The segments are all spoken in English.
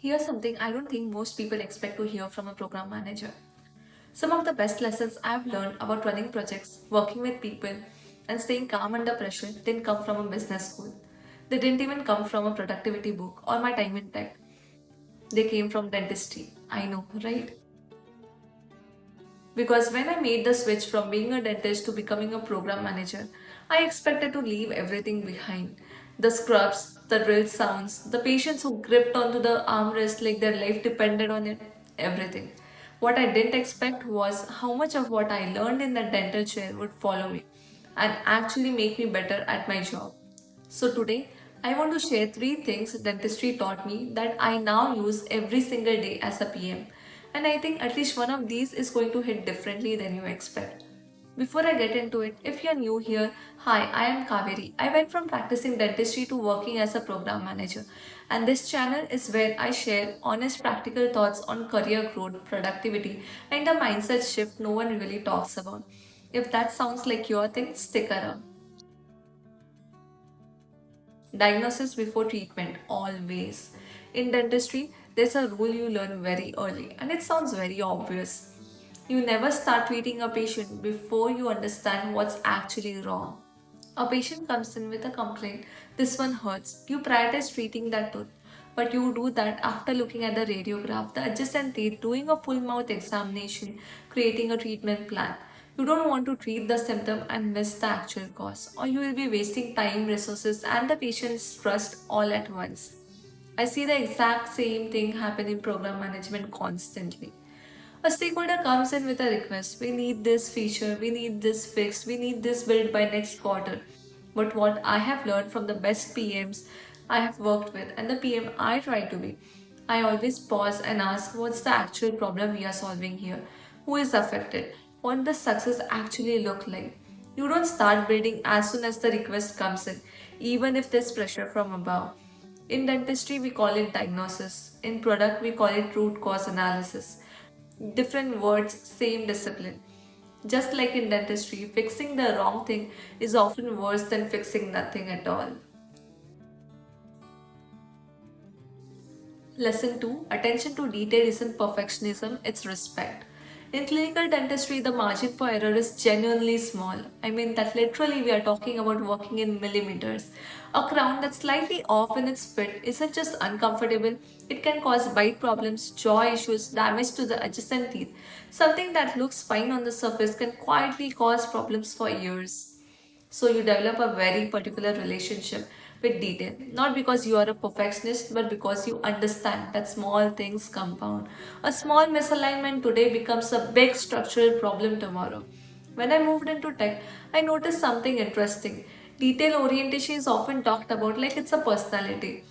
Here's something I don't think most people expect to hear from a program manager. Some of the best lessons I've learned about running projects, working with people, and staying calm under pressure didn't come from a business school. They didn't even come from a productivity book or my time in tech. They came from dentistry. I know, right? Because when I made the switch from being a dentist to becoming a program manager, I expected to leave everything behind. The scrubs, the drill sounds, the patients who gripped onto the armrest like their life depended on it, everything. What I didn't expect was how much of what I learned in that dental chair would follow me and actually make me better at my job. So today, I want to share three things dentistry taught me that I now use every single day as a PM. And I think at least one of these is going to hit differently than you expect. Before I get into it, if you're new here, hi, I am Kaveri. I went from practicing dentistry to working as a program manager. And this channel is where I share honest practical thoughts on career growth, productivity, and a mindset shift no one really talks about. If that sounds like your thing, stick around. Diagnosis before treatment, always. In dentistry, there's a rule you learn very early, and it sounds very obvious. You never start treating a patient before you understand what's actually wrong. A patient comes in with a complaint, this one hurts. You prioritize treating that tooth, but you do that after looking at the radiograph, the adjacent teeth, doing a full mouth examination, creating a treatment plan. You don't want to treat the symptom and miss the actual cause, or you will be wasting time, resources, and the patient's trust all at once. I see the exact same thing happen in program management constantly. A stakeholder comes in with a request. We need this feature, we need this fixed, we need this built by next quarter. But what I have learned from the best PMs I have worked with and the PM I try to be, I always pause and ask what's the actual problem we are solving here? Who is affected? What does success actually look like? You don't start building as soon as the request comes in, even if there's pressure from above. In dentistry, we call it diagnosis. In product, we call it root cause analysis. Different words, same discipline. Just like in dentistry, fixing the wrong thing is often worse than fixing nothing at all. Lesson 2, attention to detail isn't perfectionism, it's respect. In clinical dentistry, the margin for error is genuinely small. I mean, that literally we are talking about working in millimeters. A crown that's slightly off in its fit isn't just uncomfortable, it can cause bite problems, jaw issues, damage to the adjacent teeth. Something that looks fine on the surface can quietly cause problems for years. So you develop a very particular relationship with detail, not because you are a perfectionist, but because you understand that small things compound. A small misalignment today becomes a big structural problem tomorrow. When I moved into tech, I noticed something interesting. Detail orientation is often talked about like it's a personality,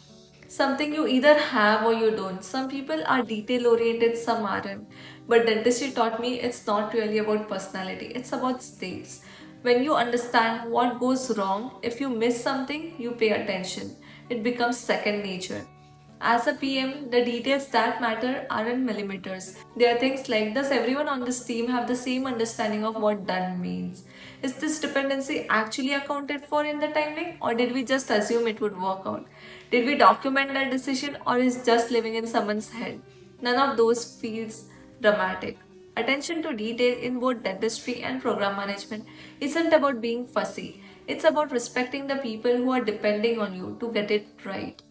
something you either have or you don't. Some people are detail oriented, some aren't. But dentistry taught me it's not really about personality, it's about states. When you understand what goes wrong, if you miss something, you pay attention. It becomes second nature. As a PM, the details that matter aren't millimeters. They are things like, does everyone on this team have the same understanding of what done means? Is this dependency actually accounted for in the timeline, or did we just assume it would work out? Did we document that decision, or is just living in someone's head? None of those feels dramatic. Attention to detail in both dentistry and program management isn't about being fussy. It's about respecting the people who are depending on you to get it right.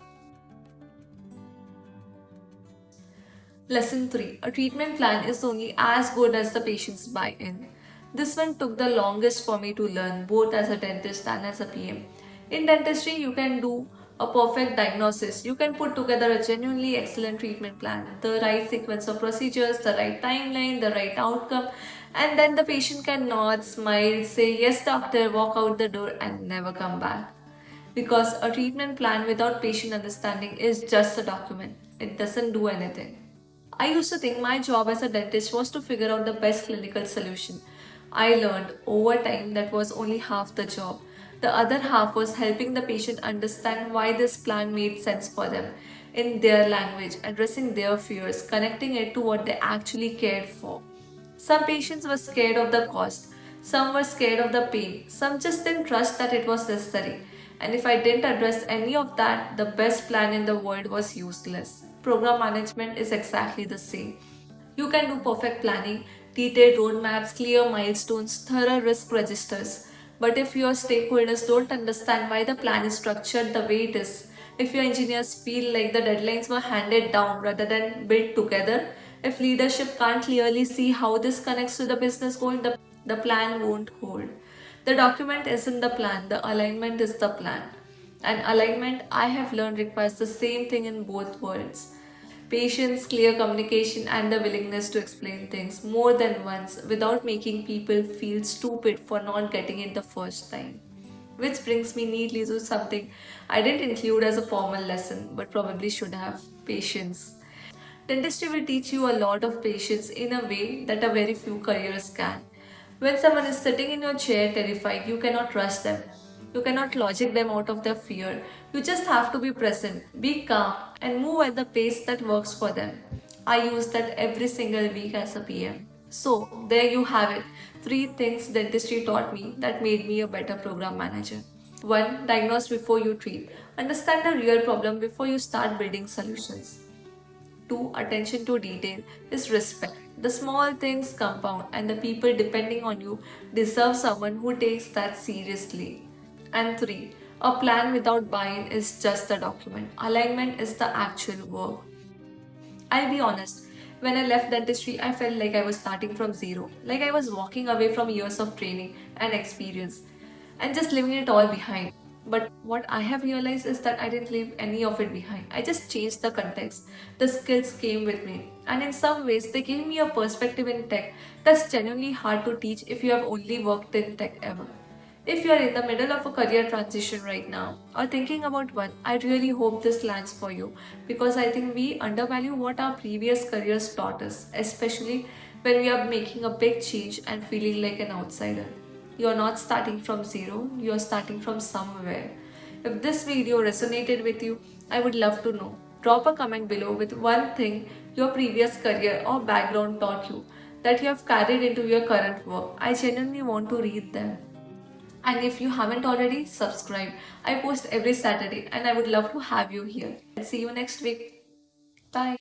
Lesson 3, a treatment plan is only as good as the patient's buy in. This one took the longest for me to learn, both as a dentist and as a PM. In dentistry, you can do a perfect diagnosis. You can put together a genuinely excellent treatment plan, the right sequence of procedures, the right timeline, the right outcome, and then the patient can nod, smile, say, yes, doctor, walk out the door, and never come back. Because a treatment plan without patient understanding is just a document, it doesn't do anything. I used to think my job as a dentist was to figure out the best clinical solution. I learned over time that was only half the job. The other half was helping the patient understand why this plan made sense for them in their language, addressing their fears, connecting it to what they actually cared for. Some patients were scared of the cost, some were scared of the pain, some just didn't trust that it was necessary. And if I didn't address any of that, the best plan in the world was useless. Program management is exactly the same. You can do perfect planning, detailed roadmaps, clear milestones, thorough risk registers. But if your stakeholders don't understand why the plan is structured the way it is, if your engineers feel like the deadlines were handed down rather than built together, if leadership can't clearly see how this connects to the business goal, the plan won't hold. The document isn't the plan, the alignment is the plan. And alignment, I have learned, requires the same thing in both worlds: patience, clear communication, and the willingness to explain things more than once without making people feel stupid for not getting it the first time. Which brings me neatly to something I didn't include as a formal lesson but probably should have: patience. Dentistry will teach you a lot of patience in a way that a very few careers can. When someone is sitting in your chair terrified, you cannot rush them. You cannot logic them out of their fear. You just have to be present, be calm, and move at the pace that works for them. I use that every single week as a PM. So, there you have it. 3 things dentistry taught me that made me a better program manager. 1. Diagnose before you treat. Understand the real problem before you start building solutions. 2. Attention to detail is respect. The small things compound, and the people depending on you deserve someone who takes that seriously. And 3. A plan without buy in is just a document. Alignment is the actual work. I'll be honest, when I left dentistry, I felt like I was starting from zero, like I was walking away from years of training and experience and just leaving it all behind. But what I have realized is that I didn't leave any of it behind. I just changed the context. The skills came with me, and in some ways, they gave me a perspective in tech that's genuinely hard to teach if you have only worked in tech ever. If you are in the middle of a career transition right now or thinking about one, I really hope this lands for you, because I think we undervalue what our previous careers taught us, especially when we are making a big change and feeling like an outsider. You're not starting from zero, you're starting from somewhere. If this video resonated with you, I would love to know. Drop a comment below with one thing your previous career or background taught you that you have carried into your current work. I genuinely want to read them. And if you haven't already, subscribe. I post every Saturday and I would love to have you here. See you next week. Bye.